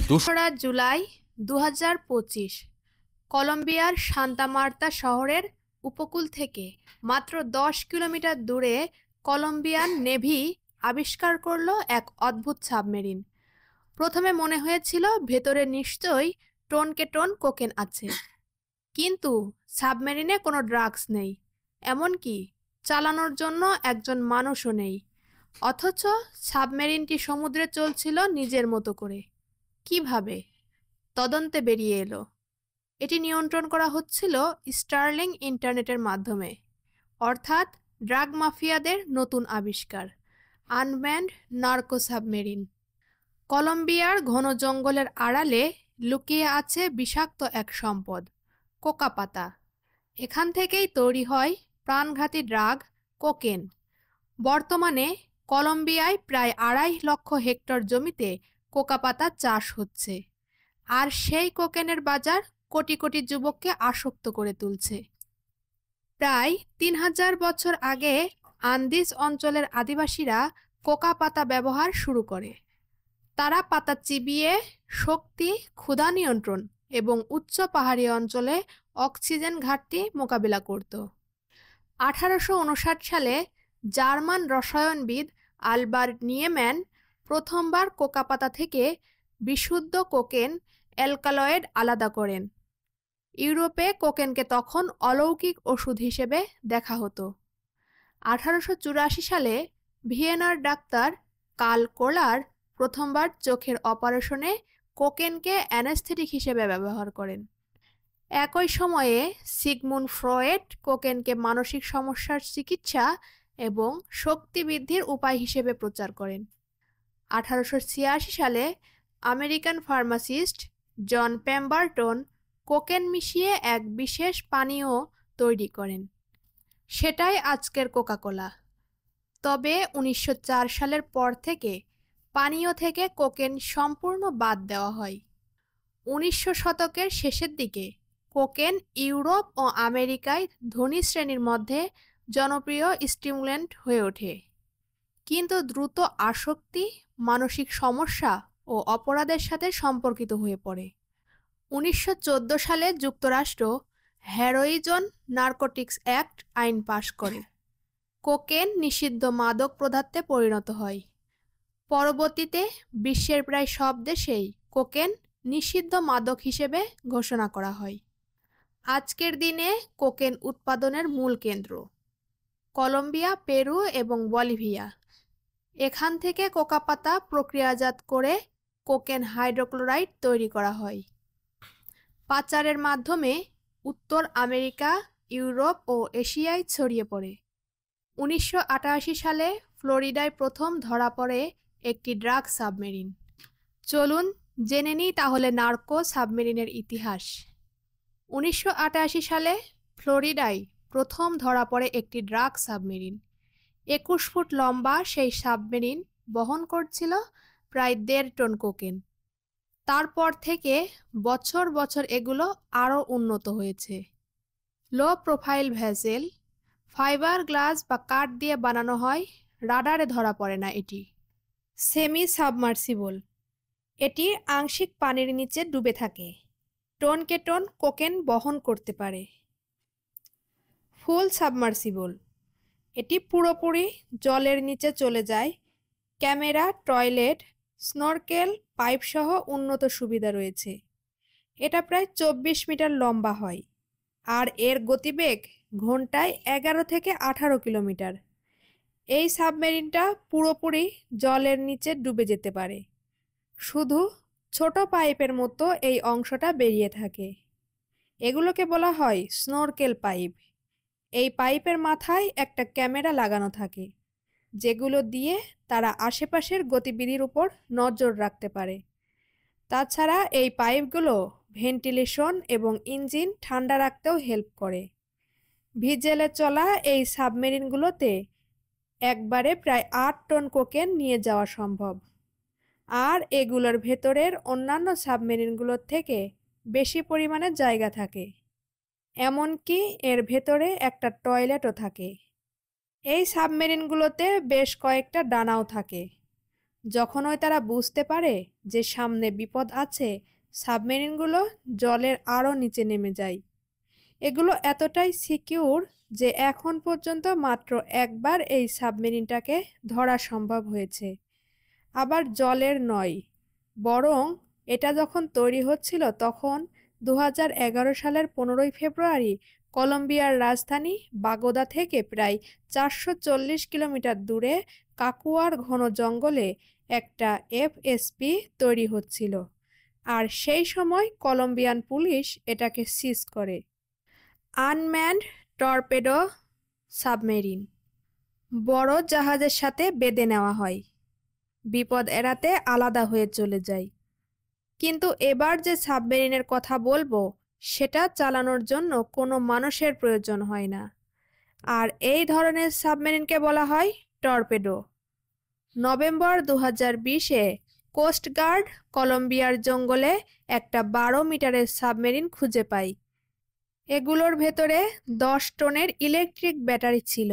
দোসরা জুলাই 2025 কলম্বিয়ার সান্তা মার্তা শহরের উপকূল থেকে মাত্র 10 কিলোমিটার দূরে কলম্বিয়ান নেভি আবিষ্কার করলো এক অদ্ভুত সাবমেরিন। প্রথমে মনে হয়েছিল ভেতরে নিশ্চয়ই টনকে টন কোকেন আছে, কিন্তু সাবমেরিনে কোনো ড্রাগস নেই, এমনকি চালানোর জন্য একজন মানুষও নেই। অথচ সাবমেরিনটি সমুদ্রে চলছিল নিজের মতো করে। কিভাবে? তদন্তে বেরিয়ে এলো এটি নিয়ন্ত্রণ করা হচ্ছিল স্টার্লিং ইন্টারনেটের মাধ্যমে, অর্থাৎ ড্রাগ মাফিয়াদের নতুন আবিষ্কার, আনম্যান্ড নার্কো সাবমেরিন। কলম্বিয়ার ঘন জঙ্গলের আড়ালে লুকিয়ে আছে বিষাক্ত এক সম্পদ, কোকা পাতা। এখান থেকেই তৈরি হয় প্রাণঘাতী ড্রাগ কোকেন। বর্তমানে কলম্বিয়ায় প্রায় 2.5 লক্ষ হেক্টর জমিতে কোকা পাতা চাষ হচ্ছে, আর সেই কোকেনের বাজার কোটি কোটি যুবককে আসক্ত করে তুলছে। প্রায় 3000 বছর আগে আন্দিজ অঞ্চলের আদিবাসীরা কোকা পাতা ব্যবহার শুরু করে। তারা পাতা চিবিয়ে শক্তি, ক্ষুধা নিয়ন্ত্রণ এবং উচ্চ পাহাড়ি অঞ্চলে অক্সিজেন ঘাটতি মোকাবিলা করত। 1859 সালে জার্মান রসায়নবিদ আলবার্ট নিয়েম্যান প্রথমবার কোকা পাতা থেকে বিশুদ্ধ কোকেন অ্যালকালয়েড আলাদা করেন। ইউরোপে কোকেনকে তখন অলৌকিক ওষুধ হিসেবে দেখা হতো। 1884 সালে ভিয়েনার ডাক্তার কার্ল কোলার প্রথমবার চোখের অপারেশনে কোকেনকে অ্যানেস্থেটিক হিসেবে ব্যবহার করেন। একই সময়ে সিগমুন্ড ফ্রয়েড কোকেনকে মানসিক সমস্যার চিকিৎসা এবং শক্তি বৃদ্ধির উপায় হিসেবে প্রচার করেন। 1886 সালে আমেরিকান ফার্মাসিস্ট জন পেম্বারটন কোকেন মিশিয়ে এক বিশেষ পানীয় তৈরি করেন, সেটাই আজকের কোকা-কোলা। তবে 1904 সালের পর থেকে পানীয় থেকে কোকেন সম্পূর্ণ বাদ দেওয়া হয়। 1900 শতকের শেষের দিকে কোকেন ইউরোপ ও আমেরিকায় ধনী শ্রেণীর মধ্যে জনপ্রিয় স্টিমুল্যান্ট হয়ে ওঠে, কিন্তু দ্রুত আসক্তি, মানসিক সমস্যা ও অপরাধের সাথে সম্পর্কিত হয়ে পড়ে। 1914 সালে যুক্তরাষ্ট্র হেরোইজন নার্কোটিক্স অ্যাক্ট আইন পাশ করে। কোকেন নিষিদ্ধ মাদক পদার্থে পরিণত হয়। পরবর্তীতে বিশ্বের প্রায় সব দেশেই কোকেন নিষিদ্ধ মাদক হিসেবে ঘোষণা করা হয়। আজকের দিনে কোকেন উৎপাদনের মূল কেন্দ্র কলম্বিয়া, পেরু এবং বলিভিয়া। এখান থেকে কোকা পাতা প্রক্রিয়াজাত করে কোকেন হাইড্রোক্লোরাইড তৈরি করা হয়। পাচারের মাধ্যমে উত্তর আমেরিকা, ইউরোপ ও এশিয়ায় ছড়িয়ে পড়ে। 1988 সালে ফ্লোরিডায় প্রথম ধরা পড়ে একটি ড্রাগ সাবমেরিন। চলুন জেনে নিই তাহলে নার্কো সাবমেরিনের ইতিহাস। 1988 সালে ফ্লোরিডায় প্রথম ধরা পড়ে একটি ড্রাগ সাবমেরিন। 21 ফুট লম্বা সেই সাবমেরিন বহন করছিল প্রায় 1.5 টন কোকেন। তারপর থেকে বছর বছর এগুলো আরও উন্নত হয়েছে। Low profile vessel, fibre glass বা কাঠ দিয়ে বানানো হয়, রাডারে ধরা পড়ে না এটি। সেমি সাবমার্সিবল, এটি আংশিক পানির নিচে ডুবে থাকে, টনকে টন কোকেন বহন করতে পারে। ফুল সাবমার্সিবল, এটি পুরোপুরি জলের নিচে চলে যায়, ক্যামেরা, টয়লেট, স্নরকেল, পাইপ সহ উন্নত সুবিধা রয়েছে। এটা প্রায় 24 মিটার লম্বা হয়, আর এর গতিবেগ ঘন্টায় 11 থেকে 18 কিলোমিটার। এই সাবমেরিনটা পুরোপুরি জলের নিচে ডুবে যেতে পারে, শুধু ছোট পাইপের মতো এই অংশটা বেরিয়ে থাকে। এগুলোকে বলা হয় স্নরকেল পাইপ। এই পাইপের মাথায় একটা ক্যামেরা লাগানো থাকে, যেগুলো দিয়ে তারা আশেপাশের গতিবিধির উপর নজর রাখতে পারে। তাছাড়া এই পাইপগুলো ভেন্টিলেশন এবং ইঞ্জিন ঠান্ডা রাখতেও হেল্প করে। ভিজেলে চলা এই সাবমেরিনগুলোতে একবারে প্রায় 8 টন কোকেন নিয়ে যাওয়া সম্ভব, আর এগুলোর ভেতরের অন্যান্য সাবমেরিনগুলোর থেকে বেশি পরিমাণে জায়গা থাকে। এমনকি এর ভেতরে একটা টয়লেটও থাকে। এই সাবমেরিনগুলোতে বেশ কয়েকটা ডানাও থাকে। যখনই তারা বুঝতে পারে যে সামনে বিপদ আছে, সাবমেরিনগুলো জলের আরও নিচে নেমে যায়। এগুলো এতটাই সিকিউর যে এখন পর্যন্ত মাত্র একবার এই সাবমেরিনটাকে ধরা সম্ভব হয়েছে, আবার জলের নয়, বরং এটা যখন তৈরি হচ্ছিল তখন 2011 সালের 15 ফেব্রুয়ারি কলম্বিয়ার রাজধানী বাগোদা থেকে প্রায় 440 কিলোমিটার দূরে কাকুয়ার ঘন জঙ্গলে একটা এফএসপি তৈরি হচ্ছিল, আর সেই সময় কলম্বিয়ান পুলিশ এটাকে সিজ করে। আনম্যান্ড টর্পেডো সাবমেরিন বড় জাহাজের সাথে বেঁধে নেওয়া হয়, বিপদ এড়াতে আলাদা হয়ে চলে যায়। কিন্তু এবার যে সাবমেরিনের কথা বলবো সেটা চালানোর জন্য কোনো মানুষের প্রয়োজন হয় না, আর এই ধরনের সাবমেরিনকে বলা হয় টর্পেডো। নভেম্বর 2020-এ কোস্টগার্ড কলম্বিয়ার জঙ্গলে একটা 12 মিটারের সাবমেরিন খুঁজে পায়। এগুলোর ভেতরে 10 টনের ইলেকট্রিক ব্যাটারি ছিল,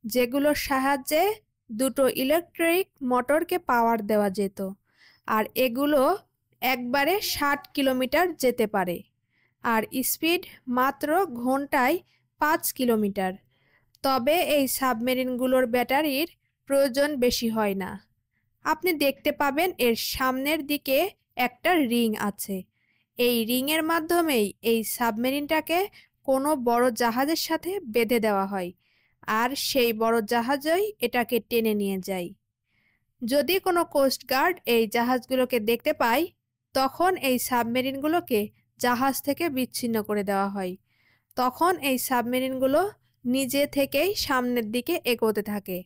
যেগুলোর সাহায্যে দুটো ইলেকট্রিক মোটরকে পাওয়ার দেওয়া যেত, আর এগুলো একবারে 60 কিলোমিটার যেতে পারে, আর স্পিড মাত্র ঘন্টায় 5 কিলোমিটার। তবে এই সাবমেরিনগুলোর ব্যাটারির প্রয়োজন বেশি হয় না। আপনি দেখতে পাবেন এর সামনের দিকে একটা রিং আছে। এই রিংয়ের মাধ্যমেই এই সাবমেরিনটাকে কোনো বড় জাহাজের সাথে বেঁধে দেওয়া হয়, আর সেই বড় জাহাজই এটাকে টেনে নিয়ে যায়। যদি কোনো কোস্টগার্ড এই জাহাজগুলোকে দেখতে পায়, তখন এই সাবমেরিনগুলোকে জাহাজ থেকে বিচ্ছিন্ন করে দেওয়া হয়। তখন এই সাবমেরিনগুলো নিজে থেকেই সামনের দিকে এগোতে থাকে,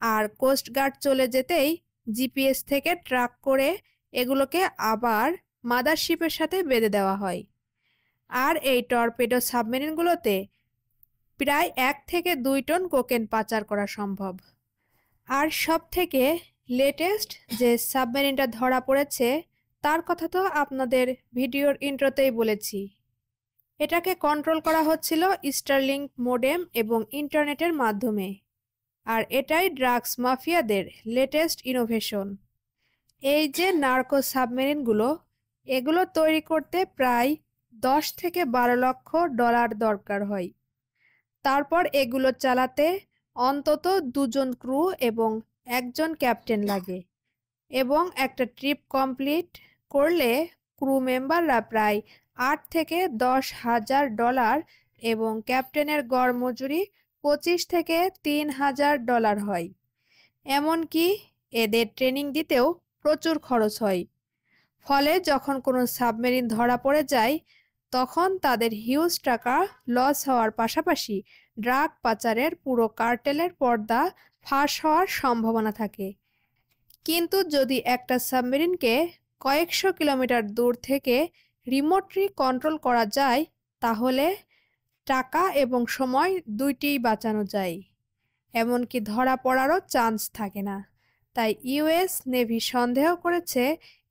আর কোস্টগার্ড চলে যেতেই জিপিএস থেকে ট্র্যাক করে এগুলোকে আবার মাদারশিপের সাথে বেঁধে দেওয়া হয়। আর এই টর্পেডো সাবমেরিনগুলোতে প্রায় 1 থেকে 2 টন কোকেন পাচার করা সম্ভব। আর সব থেকে লেটেস্ট যে সাবমেরিনটা ধরা পড়েছে তার কথা তো আপনাদের ভিডিওর ইন্ট্রোতেই বলেছি। এটাকে কন্ট্রোল করা হচ্ছিল স্টারলিংক মোডেম এবং ইন্টারনেটের মাধ্যমে, আর এটাই ড্রাগস মাফিয়াদের লেটেস্ট ইনোভেশন। এই যে নার্কো সাবমেরিনগুলো, এগুলো তৈরি করতে প্রায় 10 থেকে 12 লক্ষ ডলার দরকার হয়। তারপর এগুলো চালাতে অন্তত 2 জন ক্রু এবং 1 জন ক্যাপ্টেন লাগে, এবং একটা ট্রিপ কমপ্লিট করলে ক্রু মেম্বাররা প্রায় 8 থেকে 10 হাজার ডলার এবং ক্যাপ্টেনের গড় মজুরি 25 থেকে 3,000 ডলার হয়। এমনকি এদের ট্রেনিং দিতেও প্রচুর খরচ হয়। ফলে যখন কোনো সাবমেরিন ধরা পড়ে যায় তখন তাদের হিউজ টাকা লস হওয়ার পাশাপাশি ড্রাগ পাচারের পুরো কার্টেলের পর্দা ফাঁস হওয়ার সম্ভাবনা থাকে। কিন্তু যদি একটা সাবমেরিনকে কয়েকশো কিলোমিটার দূর থেকে রিমোটলি কন্ট্রোল করা যায়, তাহলে টাকা এবং সময় দুইটিই বাঁচানো যায়, এমনকি ধরা পড়ারও চান্স থাকে না। তাই ইউএস নেভি সন্দেহ করেছে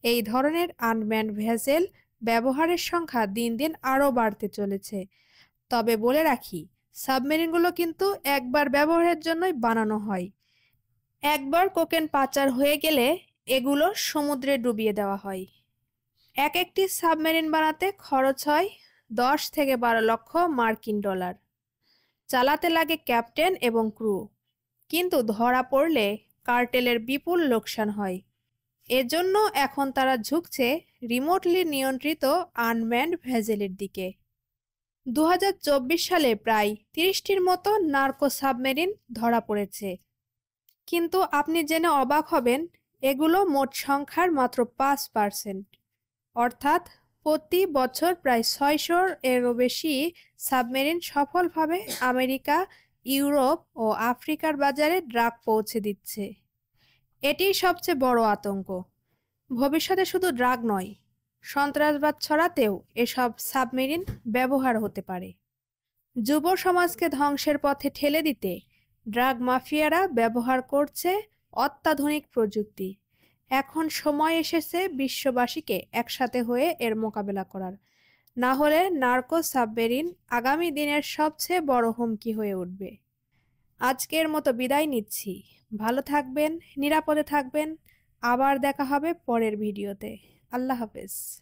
এই ধরনের আনম্যান্ড ভেসেল ব্যবহারের সংখ্যা দিন দিন আরও বাড়তে চলেছে। তবে বলে রাখি, সাবমেরিনগুলো কিন্তু একবার ব্যবহারের জন্যই বানানো হয়। একবার কোকেন পাচার হয়ে গেলে এগুলো সমুদ্রে ডুবিয়ে দেওয়া হয়। একটি সাবমেরিন বানাতে খরচ হয় 10 থেকে 12 লক্ষ মার্কিন ডলার। চালাতে লাগে ক্যাপ্টেন এবং ক্রু, কিন্তু ধরা পড়লে কার্টেলের বিপুল লোকসান হয়। এজন্য এখন তারা ঝুঁকছে রিমোটলি নিয়ন্ত্রিত আনম্যান্ড ভেসেলের দিকে। 2024 সালে প্রায় 30টির মতো নার্কো সাবমেরিন ধরা পড়েছে, কিন্তু আপনি জেনে অবাক হবেন এগুলো মোট সংখ্যার মাত্র 5%। অর্থাৎ প্রতি বছর প্রায় 600-এরও বেশি সাবমেরিন সফলভাবে আমেরিকা, ইউরোপ ও আফ্রিকার বাজারে ড্রাগ পৌঁছে দিচ্ছে। এটিই সবচেয়ে বড় আতঙ্ক। ভবিষ্যতে শুধু ড্রাগ নয়, সন্ত্রাসবাদ ছড়াতেও এসব সাবমেরিন ব্যবহার হতে পারে। যুব সমাজকে ধ্বংসের পথে ঠেলে দিতে ড্রাগ মাফিয়ারা ব্যবহার করছে অত্যাধুনিক প্রযুক্তি। এখন সময় এসেছে বিশ্ববাসীকে একসাথে হয়ে এর মোকাবেলা করার, না হলে নার্কো সাবমেরিন আগামী দিনের সবচেয়ে বড় হুমকি হয়ে উঠবে। আজকের মতো বিদায় নিচ্ছি। ভালো থাকবেন, নিরাপদে থাকবেন। আবার দেখা হবে পরের ভিডিওতে। আল্লাহ হাফেজ।